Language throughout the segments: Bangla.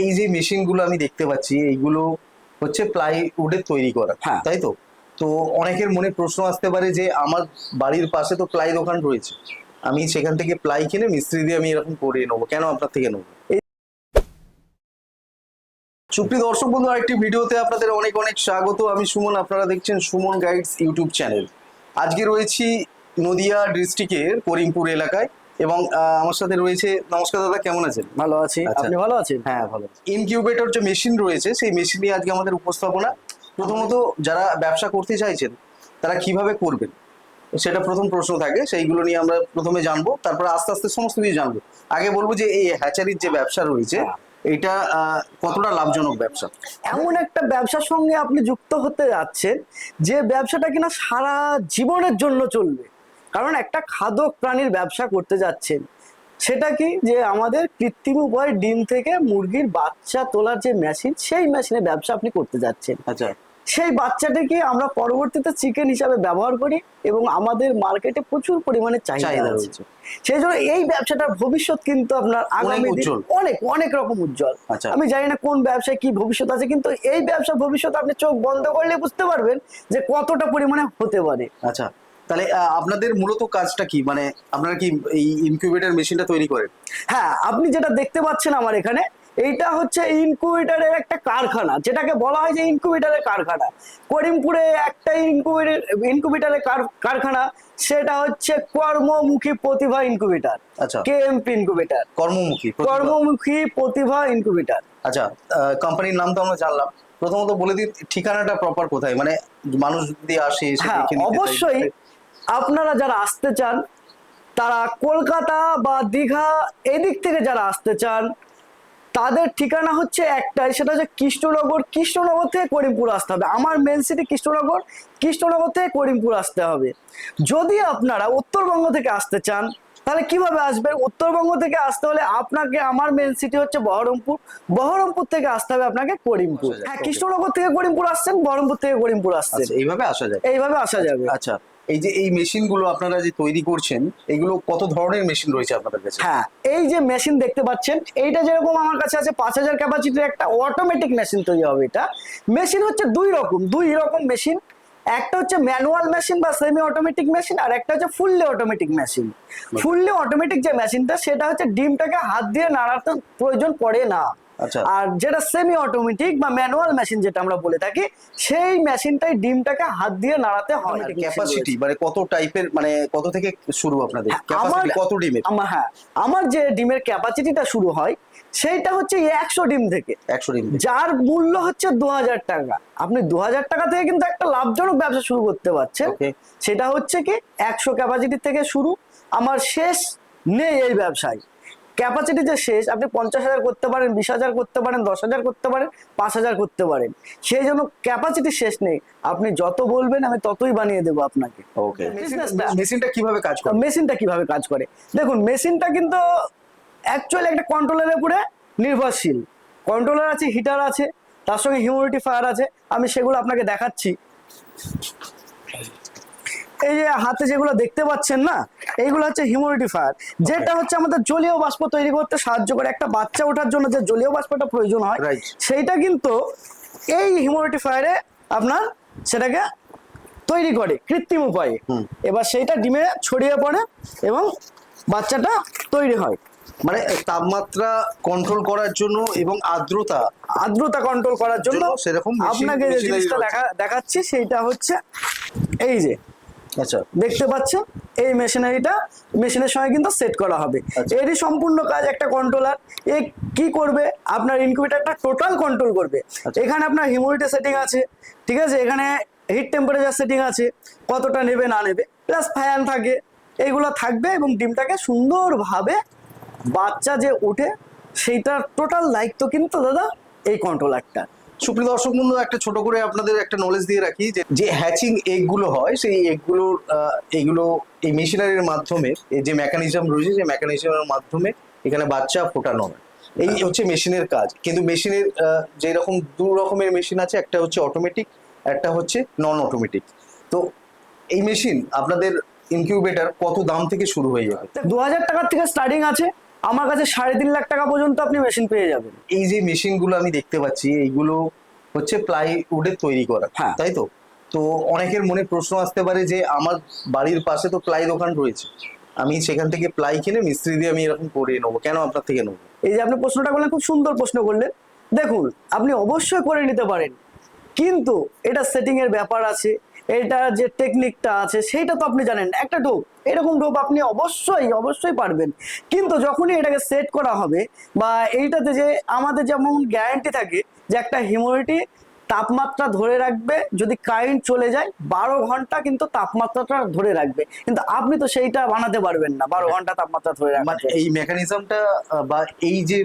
এই যে মেশিনগুলো আমি দেখতে পাচ্ছি এইগুলো হচ্ছে প্লাইউডের তৈরি করা, হ্যাঁ। তাই তো? তো অনেকের মনে প্রশ্ন আসতে পারে যে আমার বাড়ির পাশে তো প্লাই দোকান রয়েছে, আমি সেখান থেকে প্লাই কিনে মিস্ত্রি দিয়ে আমি এরকম করে নেবো, কেন আপনার থেকে নেবো? সুপ্রিয় দর্শক বন্ধু, আরেকটি ভিডিওতে আপনাদের অনেক অনেক স্বাগত। আমি সুমন, আপনারা দেখছেন সুমন গাইডস ইউটিউব চ্যানেল। আজকে রয়েছি নদিয়া ডিস্ট্রিক্টের করিমপুর এলাকায় এবং আমার সাথে রয়েছে, নমস্কার দাদা, কেমন আছেন? ভালো আছি, আচ্ছা। আপনি ভালো আছেন? হ্যাঁ, ভালো। ইনকিউবেটর যে মেশিন রয়েছে সেই মেশিন নিয়ে আজকে আমাদের উপস্থাপনা। প্রথমত যারা ব্যবসা করতে চাইছেন তারা কিভাবে করবেন সেটা প্রথম প্রশ্ন থাকে, সেইগুলো নিয়ে আমরা প্রথমে জানবো, তারপরে আস্তে আস্তে সমস্ত কিছু জানবো। আগে বলবো যে এই হ্যাচারির যে ব্যবসা রয়েছে এটা কতটা লাভজনক ব্যবসা? এমন একটা ব্যবসার সঙ্গে আপনি যুক্ত হতে যাচ্ছেন যে ব্যবসাটা কিনা সারা জীবনের জন্য চলবে। কারণ একটা খাদক প্রাণীর ব্যবসা করতে যাচ্ছেন, সেটা কি যে আমাদের কৃত্রিম উপায়ে ডিম থেকে মুরগির বাচ্চা তোলার যে মেশিন, সেই মেশিনের ব্যবসা আপনি করতে যাচ্ছেন। আচ্ছা। সেই বাচ্চাটিকে আমরা পরবর্তীতে চিকেন হিসাবে ব্যবহার করি এবং আমাদের মার্কেটে প্রচুর পরিমাণে চাহিদা চাহিদা রয়েছে। রয়েছে। সেই জন্য এই ব্যবসাটার ভবিষ্যৎ কিন্তু আপনার আগামী দিনে উজ্জ্বল। অনেক অনেক রকম উজ্জ্বল। আচ্ছা। আমি জানি না কোন ব্যবসায় কি ভবিষ্যৎ আছে, কিন্তু এই ব্যবসার ভবিষ্যৎ আপনি চোখ বন্ধ করলে বুঝতে পারবেন যে কতটা পরিমাণে হতে পারে। আচ্ছা, তাহলে আপনাদের মূলত কাজটা কি, মানে আপনারা কি এই ইনকিউবেটর মেশিনটা তৈরি করেন? হ্যাঁ, আপনি যেটা দেখতে পাচ্ছেন আমার এখানে, এইটা হচ্ছে ইনকিউবেটরের একটা কারখানা, যেটাকে বলা হয় যে ইনকিউবেটরের কারখানা। করিমপুরে একটা ইনকিউবেটরের কারখানা, সেটা হচ্ছে কর্মমুখী প্রতিভা ইনকিউবেটর। আচ্ছা। কেএমপি ইনকিউবেটর, কর্মমুখী প্রতিভা। কর্মমুখী প্রতিভা ইনকিউবেটর। আচ্ছা, কোম্পানির নাম তো আমরা জানলাম, প্রথমত বলে দিন ঠিকানাটা প্রপার কোথায়, মানে মানুষ যদি আসে এসে হ্যাঁ, দেখে নিতে চায়। অবশ্যই আপনারা যারা আসতে চান, তারা কলকাতা বা দীঘা এদিক থেকে যারা আসতে চান, তাদের ঠিকানা হচ্ছে একটাই, সেটা হচ্ছে কৃষ্ণনগর। কৃষ্ণনগর থেকে করিমপুর আসতে হবে। আমার মেন সিটি কৃষ্ণনগর, কৃষ্ণনগর থেকে করিমপুর আসতে হবে। যদি আপনারা উত্তরবঙ্গ থেকে আসতে চান, তাহলে কিভাবে আসবেন? উত্তরবঙ্গ থেকে আসতে হলে আপনাকে, আমার মেন সিটি হচ্ছে বহরমপুর, বহরমপুর থেকে আসতে হবে আপনাকে করিমপুর। আসা যায়। হ্যাঁ, Okay. কৃষ্ণনগর থেকে করিমপুর আসছেন, বহরমপুর থেকে করিমপুর আসছেন, আচ্ছা, এইভাবে আসা যায়। এইভাবে আসা যাবে। আচ্ছা, এই যে এই মেশিনগুলো আপনারা যে তৈরি করছেন, এগুলো কত ধরনের মেশিন রয়েছে আপনাদের কাছে? হ্যাঁ, এই যে মেশিন দেখতে পাচ্ছেন, এইটা যেরকম আমার কাছে আছে 5000 ক্যাপাসিটির একটা অটোমেটিক মেশিন তৈরি হবে। এটা মেশিন হচ্ছে দুই রকম মেশিন। একটা হচ্ছে ম্যানুয়াল মেশিন বা সেমি অটোমেটিক মেশিন, আর একটা হচ্ছে fully automatic machine. Fully automatic যে মেশিনটা, সেটা হচ্ছে ডিমটাকে হাত দিয়ে নাড়াতে প্রয়োজন পড়ে না। আচ্ছা। আর যেটা সেমি অটোমেটিক বা ম্যানুয়াল মেশিন যেটা আমরা বলে থাকি, সেই মেশিনটাই ডিমটাকে হাত দিয়ে নাড়াতে হয়। ক্যাপাসিটি মানে কত টাইপের, মানে কত থেকে শুরু আপনাদের ক্যাপাসিটি, কত ডিমের? আমার যে ডিমের ক্যাপাসিটিটা শুরু হয়, সেইটা হচ্ছে 100 ডিম থেকে। 100 ডিম থেকে। যার মূল্য হচ্ছে 2000 টাকা। আপনি 2000 টাকা থেকে কিন্তু একটা লাভজনক ব্যবসা শুরু করতে পারছেন। Okay. সেটা হচ্ছে কি 100 ক্যাপাসিটি থেকে শুরু। আমার শেষ নেই এই ব্যবসায়। ক্যাপাসিটি যে শেষ, আপনি 50,000 করতে পারেন, 20,000 করতে পারেন, 10,000 করতে পারেন, 5,000 করতে পারেন। সেই জন্য ক্যাপাসিটি শেষ নেই। আপনি যত বলবেন আমি ততই বানিয়ে দেবো আপনাকে। ওকে। বিজনেসটা, মেশিনটা কিভাবে কাজ করে? মেশিনটা কিভাবে কাজ করে দেখুন। মেশিনটা কিন্তু অ্যাকচুয়ালি একটা কন্ট্রোলারের উপরে নির্ভরশীল। কন্ট্রোলার আছে, হিটার আছে, তার সঙ্গে হিউমিডিফায়ার আছে। আমি সেগুলো আপনাকে দেখাচ্ছি। এই যে হাতে যেগুলো দেখতে পাচ্ছেন না, এইগুলো হচ্ছে হিউমিডিফায়ার, যেটা হচ্ছে আমাদের জলীয় বাষ্প তৈরি করতে সাহায্য করে। একটা বাচ্চা ওঠার জন্য যে জলীয় বাষ্পটা প্রয়োজন হয়, Right. সেইটা কিন্তু এই হিউমিডিফায়ারে আপনার সেটাকে তৈরি করে কৃত্রিম উপায়ে। এবার সেইটা ডিমে ছড়িয়ে পড়ে এবং বাচ্চাটা তৈরি হয়। মানে তাপমাত্রা কন্ট্রোল করার জন্য এবং আর্দ্রতা কন্ট্রোল করার জন্য সেরকম আপনাকে যে জিনিসটা দেখাচ্ছি, সেইটা হচ্ছে এই যে আচ্ছা, দেখতে পাচ্ছেন, এই মেশিনের সঙ্গে কিন্তু সেট করা হবে। আচ্ছা। এরই সম্পূর্ণ কাজ একটা কন্ট্রোলার। এ কি করবে, আপনার ইনকিউবেটরটা টোটাল কন্ট্রোল করবে। আচ্ছা। এখানে আপনার হিউমিডিটি সেটিং আছে, ঠিক আছে, এখানে হিট টেম্পারেচার সেটিং আছে, কতটা নেবে না নেবে, প্লাস ফ্যান থাকে, এইগুলো থাকবে এবং ডিমটাকে সুন্দরভাবে বাচ্চা যে ওঠে, সেইটার টোটাল দায়িত্ব কিন্তু দাদা এই কন্ট্রোলারটা। সুপ্রিয় দর্শক বন্ধু, একটা ছোট করে আপনাদের একটা নলেজ দিয়ে রাখি, যে হ্যাচিং এগ গুলো হয়, সেই এগুলো এই মেশিনারির মাধ্যমে, এই যে মেকানিজম রয়েছে, যে মেকানিজমের মাধ্যমে এখানে বাচ্চা ফোটানো হয়। এই হচ্ছে মেশিনের কাজ। কিন্তু মেশিনের যেরকম দু রকমের মেশিন আছে, একটা হচ্ছে অটোমেটিক, একটা হচ্ছে নন অটোমেটিক। তো এই মেশিন আপনাদের ইনকিউবেটর কত দাম থেকে শুরু হয়ে যাবে? 2000 টাকার থেকে স্টার্টিং আছে, আমার কাছে 3.5 লাখ টাকা পর্যন্ত আপনি মেশিন পেয়ে যাবেন। এই যে মেশিন গুলো আমি দেখতে পাচ্ছি, এইগুলো হচ্ছে প্লাইউডের তৈরি করা, হ্যাঁ। তাই তো? তো অনেকের মনে প্রশ্ন আসতে পারে যে আমার বাড়ির পাশে তো প্লাই দোকান রয়েছে, আমি সেখান থেকে প্লাই কিনে মিস্ত্রি দিয়ে আমি এরকম করে নেবো, কেন আপনার থেকে নেবো? এই যে আপনি প্রশ্নটা করলেন, খুব সুন্দর প্রশ্ন করলেন। দেখুন, আপনি অবশ্যই করে নিতে পারেন, কিন্তু এটা সেটিং এর ব্যাপার আছে, এটা যে টেকনিকটা আছে সেইটা তো আপনি জানেন। একটা ডোপ, এরকম ডোপ আপনি অবশ্যই অবশ্যই পারবেন, কিন্তু যখনই এটাকে সেট করা হবে বা এইটাতে যে আমাদের যেমন গ্যারান্টি থাকে যে একটা হিউমিডিটি তাপমাত্রা ধরে রাখবে, যদি কারেন্ট চলে যায় 12 ঘন্টা কিন্তু তাপমাত্রাটা ধরে রাখবে, কিন্তু আপনি তো সেইটা বানাতে পারবেন না 12 ঘন্টা তাপমাত্রা ধরে মানে রাখবে। এই মেকানিজমটা বা এই যে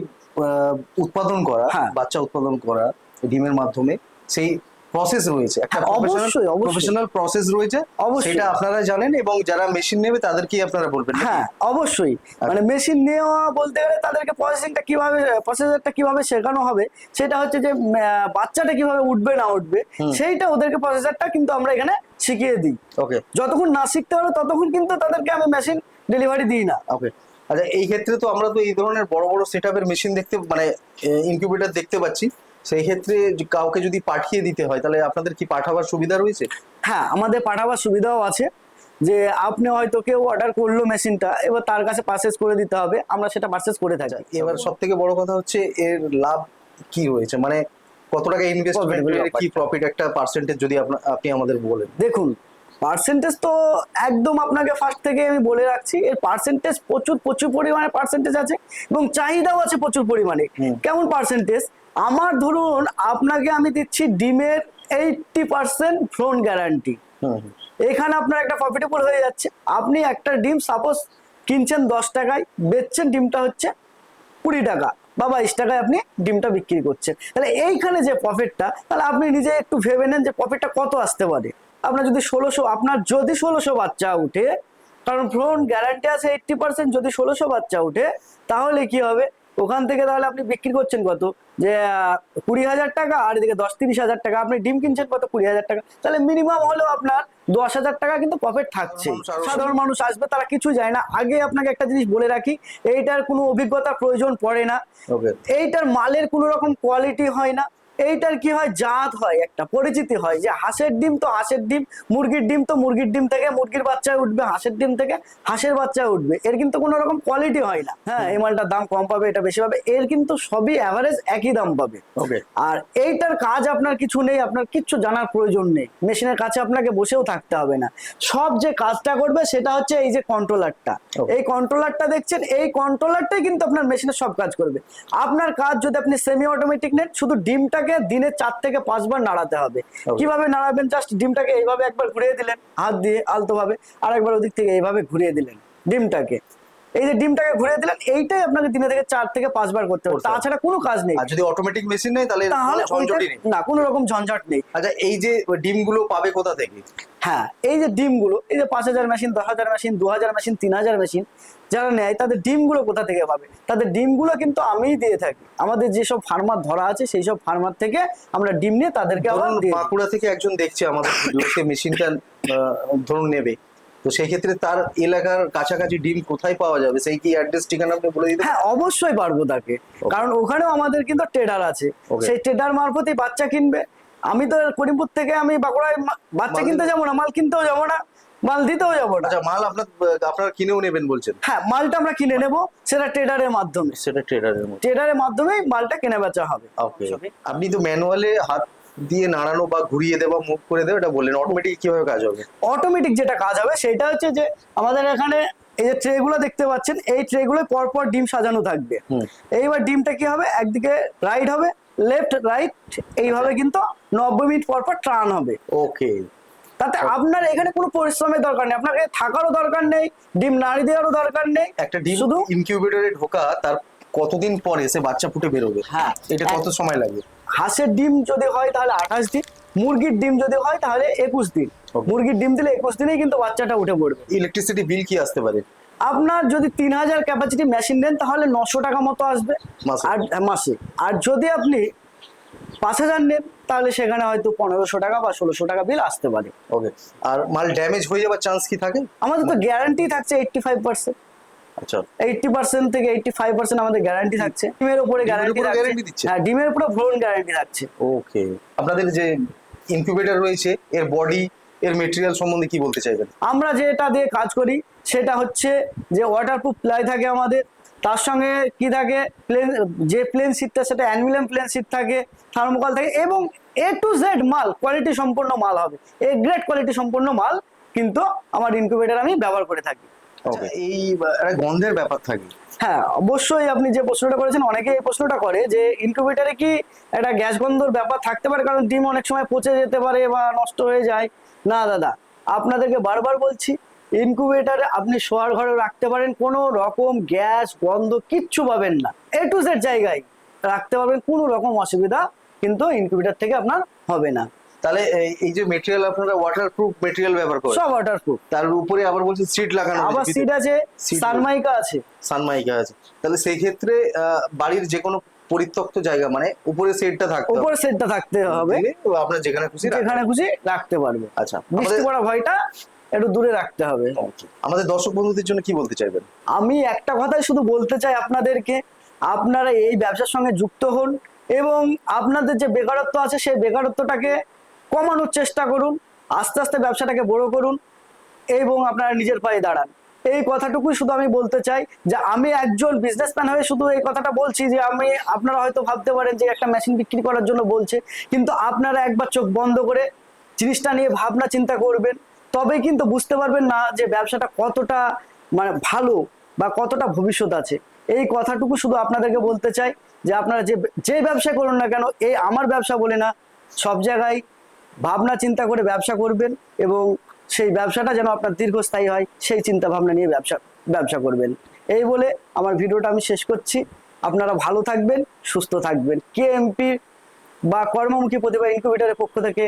উৎপাদন করা, হ্যাঁ। বাচ্চা উৎপাদন করা ডিমের মাধ্যমে, সেই প্রসেস রয়েছে, একটা হ্যাঁ, অবশ্যই, অবশ্যই। প্রফেশনাল প্রসেস রয়েছে, অবশ্যই। সেটা আপনারা জানেন, এবং যারা মেশিন নেবে তাদেরকেই আপনারা বলবেন নাকি? হ্যাঁ, অবশ্যই। মানে মেশিন নেওয়া বলতে গেলে তাদেরকে প্রসেসরটা কিভাবে শেখানো হবে, সেটা হচ্ছে যে বাচ্চাটা কিভাবে উঠবে না উঠবে, সেইটা ওদেরকে প্রসেসরটা কিন্তু আমরা এখানে শিখিয়ে দিই। ওকে যতক্ষণ না শিখতে পারো ততক্ষণ কিন্তু তাদেরকে আমি মেশিন ডেলিভারি দিই না। ওকে। আচ্ছা, এই ক্ষেত্রে তো আমরা তো এই ধরনের বড় বড় সেটআপের মেশিন দেখতে, মানে ইনকিউবেটর দেখতে পাচ্ছি, সেই ক্ষেত্রে কাউকে যদি পাঠিয়ে দিতে হয় তাহলে আপনাদের কি পাঠাবার সুবিধা রয়েছে? হ্যাঁ, আমাদের পাঠাবার সুবিধাও আছে, যে আপনি হয়তো কেউ অর্ডার করলো মেশিনটা, এবার তার কাছে পারচেজ করে দিতে হবে, আমরা সেটা পারচেজ করে থাকি। এবার সব থেকে বড় কথা হচ্ছে এর লাভ কি রয়েছে, মানে কত টাকা ইনভেস্টমেন্ট, কি প্রফিট, একটা পার্সেন্টেজ যদি আপনি আমাদের বলেন। দেখুন, পার্সেন্টেজ তো একদম আপনাকে ফার্স্ট থেকে আমি বলে রাখছি, এর পার্সেন্টেজ প্রচুর প্রচুর পরিমাণে পার্সেন্টেজ আছে, এবং চাহিদাও আছে প্রচুর পরিমাণে। কেমন পার্সেন্টেজ? আমার ধরুন, আপনাকে আমি দিচ্ছি ডিমের 80% ফ্রন্ট গ্যারান্টি। এখানে আপনার একটা প্রফিটেবল হয়ে যাচ্ছে। আপনি একটা ডিম সাপোজ কিনছেন 10 টাকায়, বেচছেন ডিমটা হচ্ছে 20 টাকা বা 22 টাকায় আপনি ডিমটা বিক্রি করছেন, তাহলে এইখানে যে প্রফিটটা, তাহলে আপনি নিজে একটু ভেবে নেন যে প্রফিটটা কত আসতে পারে। আপনার যদি 1600 বাচ্চা উঠে, কারণ ফ্রন্ট গ্যারান্টি আছে 80%, যদি 1600 বাচ্চা উঠে তাহলে কি হবে, ওখান থেকে তাহলে আপনি বিক্রি করছেন কত, যে 20,000 টাকা, আর এদিকে 10-30,000 টাকা, আপনি ডিম কিনছেন কত, 20,000 টাকা, তাহলে মিনিমাম হলেও আপনার 10,000 টাকা কিন্তু প্রফিট থাকছে। সাধারণ মানুষ আসবে, তারা কিছু যায় না। আগে আপনাকে একটা জিনিস বলে রাখি, এইটার কোনো অভিজ্ঞতার প্রয়োজন পড়ে না, এইটার মালের কোনো রকম কোয়ালিটি হয় না, এইটার কি হয়, জাত হয়, একটা পরিচিতি হয়, যে হাঁসের ডিম তো হাঁসের ডিম, মুরগির ডিম তো মুরগির ডিম থেকে মুরগির বাচ্চা উঠবে, হাঁসের ডিম থেকে হাঁসের বাচ্চা উঠবে, এর কিন্তু কোনো রকম কোয়ালিটি হয় না। হ্যাঁ, এই মালটার দাম কম পাবে, এটা বেশি পাবে, এর কিন্তু সবই অ্যাভারেজ একই দাম পাবে। আর এইটার কাজ আপনার কিছু নেই, আপনার কিচ্ছু জানার প্রয়োজন নেই, মেশিনের কাছে আপনাকে বসেও থাকতে হবে না। সব যে কাজটা করবে সেটা হচ্ছে এই যে কন্ট্রোলারটা, এই কন্ট্রোলারটা দেখছেন, এই কন্ট্রোলারটাই কিন্তু আপনার মেশিনের সব কাজ করবে। আপনার কাজ, যদি আপনি সেমি অটোমেটিক নেন, শুধু ডিমটাকে দিনে 4 থেকে 5 বার নাড়াতে হবে। কিভাবে নাড়াবেন? জাস্ট ডিমটাকে এইভাবে একবার ঘুরিয়ে দিলেন হাত দিয়ে আলতো ভাবে, আর একবার ওদিক থেকে এইভাবে ঘুরিয়ে দিলেন ডিমটাকে, এই যে ডিমটাকে ঘুরিয়ে দিলেন, এইটাই আপনাকে দিনে থেকে 4 থেকে 5 বার করতে হবে, তাছাড়া কোনো কাজ নেই। আর যদি অটোমেটিক মেশিন নেই তাহলে ঝঞ্ঝাটই নেই, না, কোনো রকম ঝঞ্ঝাট নেই। আচ্ছা, এই যে ডিমগুলো পাবে কোথা থেকে? হ্যাঁ, এই যে ডিমগুলো, এই যে 5,000 মেশিন, 10,000 মেশিন, 2,000 মেশিন, 3,000 মেশিন যারা নেয়, তাদের ডিমগুলো কোথা থেকে পাবে? তাদের ডিমগুলো কিন্তু আমিই দিয়ে থাকি। আমাদের যেসব ফার্মার ধরা আছে সেই সব ফার্মার থেকে আমরা ডিম নিয়ে তাদেরকে আবার দিয়ে দিই। বাঁকুড়া থেকে একজন দেখছে আমাদের ভিডিওতে মেশিনটা ধরুন নেবে, তো সেই ক্ষেত্রে তার এলাকার কাছাকাছি ডিম কোথায় পাওয়া যাবে, সেই কি অ্যাড্রেস ঠিকানা আপনি বলে দিতে? হ্যাঁ, অবশ্যই পারবো তাকে, কারণ ওখানেও আমাদের কিন্তু ট্রেডার আছে, সেই ট্রেডার মারফতই বাচ্চা কিনবে। আমি তো করিমপুর থেকে আমি বাঁকুড়ায় বাচ্চা কিনতে যাবো না, মাল কিনতেও যাবো না, মাল দিতেও যাবো না। আচ্ছা, মাল আপনারা কিনেও নেবেন বলছেন? হ্যাঁ, মালটা আমরা কিনে নেবো, সেটা ট্রেডারের মাধ্যমে, ট্রেডারের মাধ্যমেই মালটা কেনা বেচা হবে। আপনি তো ম্যানুয়ালে হাত দিয়ে নাড়ানো বা ঘুরিয়ে দেওয়া, মুভ করে দেওয়া, এটা বললেন, অটোমেটিক কিভাবে কাজ হবে? অটোমেটিক যেটা কাজ হবে সেটা হচ্ছে যে আমাদের এখানে এই যে ট্রে গুলো দেখতে পাচ্ছেন, এই ট্রে গুলো পরপর ডিম সাজানো থাকবে। এইবার ডিমটা কি হবে, একদিকে রাইট হবে, লেফট রাইট, এইভাবে কিন্তু 90 মিনিট পর পর টার্ন হবে। ওকে। তাতে আপনার এখানে কোনো পরিশ্রমের দরকার নেই, আপনাকে থাকারও দরকার নেই, ডিম নাড়ি দেওয়ারও দরকার নেই। একটা ডিম শুধু ইনকিউবেটরে ঢোকা, তার কতদিন পরে সে বাচ্চা ফুটে বেরোবে? হ্যাঁ, এটা কত সময় লাগে? হাঁসের ডিম যদি হয় তাহলে 28 দিন, মুরগির ডিম যদি হয় তাহলে 21 দিন। মুরগির ডিম দিলে 21 দিনেই কিন্তু বাচ্চাটা উঠে পড়বে। ইলেকট্রিসিটি বিল কি আসতে পারে? আপনার যদি 3,000 ক্যাপাসিটি মেশিন নেন তাহলে 900 টাকা মতো আসবে আর মাসে। আর যদি আপনি 5,000 নেন তাহলে সেখানে হয়তো 1,500 টাকা বা 1,600 টাকা বিল আসতে পারে। ওকে। আর মাল ড্যামেজ হয়ে যাওয়ার চান্স কি থাকে? আমাদের তো গ্যারান্টি থাকছে 85%। আচ্ছা, 80% থেকে 85% আমাদের গ্যারান্টি থাকছে। ডিমের উপরে গ্যারান্টি উপরে guarantee থাকছে। দিচ্ছে? হ্যাঁ, ডিমের উপরে ভ্রূণ গ্যারান্টি থাকছে। ওকে। আপনাদের যে ইনকিউবেটর রয়েছে এর বডি, এর মেটেরিয়াল সম্বন্ধে কি বলতে চাইবেন? আমরা যেটা দিয়ে কাজ করি সেটা হচ্ছে যে ওয়াটারপ্রুফ প্লাই থাকে আমাদের, তার সঙ্গে কি থাকে, প্লেন শীটটা সেটা অ্যালুমিনিয়াম প্লেন শীট থাকে, থার্মোকল থাকে, এবং এ টু জেড মাল কোয়ালিটি সম্পন্ন মাল হবে, গ্রেট কোয়ালিটি সম্পন্ন মাল কিন্তু আমার ইনকিউবেটর আমি ব্যবহার করে থাকি। ওকে। এই একটা গন্ধের ব্যাপার থাকে। হ্যাঁ, অবশ্যই আপনি যে প্রশ্নটা করেছেন, অনেকে এই প্রশ্নটা করে যে ইনকিউবেটরে কি একটা গ্যাস গন্ধর ব্যাপার থাকতে পারে, কারণ ডিম অনেক সময় পচে যেতে পারে বা নষ্ট হয়ে যায়। না দাদা, আপনাদেরকে বারবার বলছি, ইনকিউবেটরে আপনি শোয়ার ঘরে রাখতে পারেন, কোনো রকম গ্যাস গন্ধ কিচ্ছু পাবেন না, এ টু জেড জায়গায় রাখতে পারবেন, কোনো রকম অসুবিধা কিন্তু ইনকিউবেটর থেকে আপনার হবে না। তাহলে এই যে মেটেরিয়াল আপনারা ওয়াটারপ্রুফ মেটেরিয়াল ব্যবহার করেন, সব ওয়াটারপ্রুফ, তার উপরে আবার বলছি সিট লাগানো আবার সিট আছে, Seat সানমাইকা আছে। সানমাইকা আছে। তাহলে সেই ক্ষেত্রে বাড়ির যে কোনো পরিত্যক্ত জায়গা মানে উপরে সেটটা থাকতে হবে, উপরে সেটটা থাকতে হবে, দিলে আপনার যেখানে খুশি রাখতে যেখানে হবে। খুশি রাখতে পারবে। আচ্ছা, বৃষ্টি পড়া ভয়টা একটু দূরে রাখতে হবে। আমাদের দর্শক বন্ধুদের জন্য কি বলতে চাইবেন? আমি একটা কথাই শুধু বলতে চাই আপনাদেরকে, আপনারা এই ব্যবসার সঙ্গে যুক্ত হন এবং আপনাদের যে বেকারত্ব আছে সেই বেকারত্বটাকে কমানোর চেষ্টা করুন, আস্তে আস্তে ব্যবসাটাকে বড় করুন এবং আপনারা নিজের পায়ে দাঁড়ান। এই কথাটুকুই শুধু আমি বলতে চাই, যে আমি একজন বিজনেসম্যান হয়ে শুধু এই কথাটা বলছি, যে আমি, আপনারা হয়তো ভাবতে পারেন যে একটা মেশিন বিক্রি করার জন্য বলছে, কিন্তু আপনারা একবার চোখ বন্ধ করে জিনিসটা নিয়ে ভাবনা চিন্তা করবেন, তবেই কিন্তু বুঝতে পারবেন না যে ব্যবসাটা কতটা মানে ভালো বা কতটা ভবিষ্যৎ আছে। এই কথাটুকু শুধু আপনাদেরকে বলতে চাই, যে আপনারা যে যে ব্যবসা করুন না কেন, এই আমার ব্যবসা বলে না, সব জায়গায় ভাবনা চিন্তা করে ব্যবসা করবেন এবং সেই ব্যবসাটা যেন আপনার দীর্ঘস্থায়ী হয় সেই চিন্তা ভাবনা নিয়ে ব্যবসা করবেন। এই বলে আমার ভিডিওটা আমি শেষ করছি। আপনারা ভালো থাকবেন, সুস্থ থাকবেন। কেএমপি বা কর্মমুখী প্রতিভা ইনকিউবেটরের পক্ষ থেকে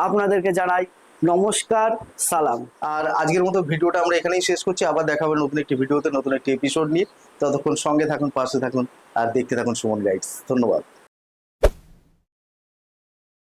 আপনাদেরকে জানাই নমস্কার, সালাম। আর আজকের মতো ভিডিওটা আমরা এখানেই শেষ করছি। আবার দেখা হবে নতুন একটি ভিডিওতে, নতুন একটি এপিসোড নিয়ে। ততক্ষণ সঙ্গে থাকুন, পাশে থাকুন আর দেখতে থাকুন সুমন গাইডস। ধন্যবাদ।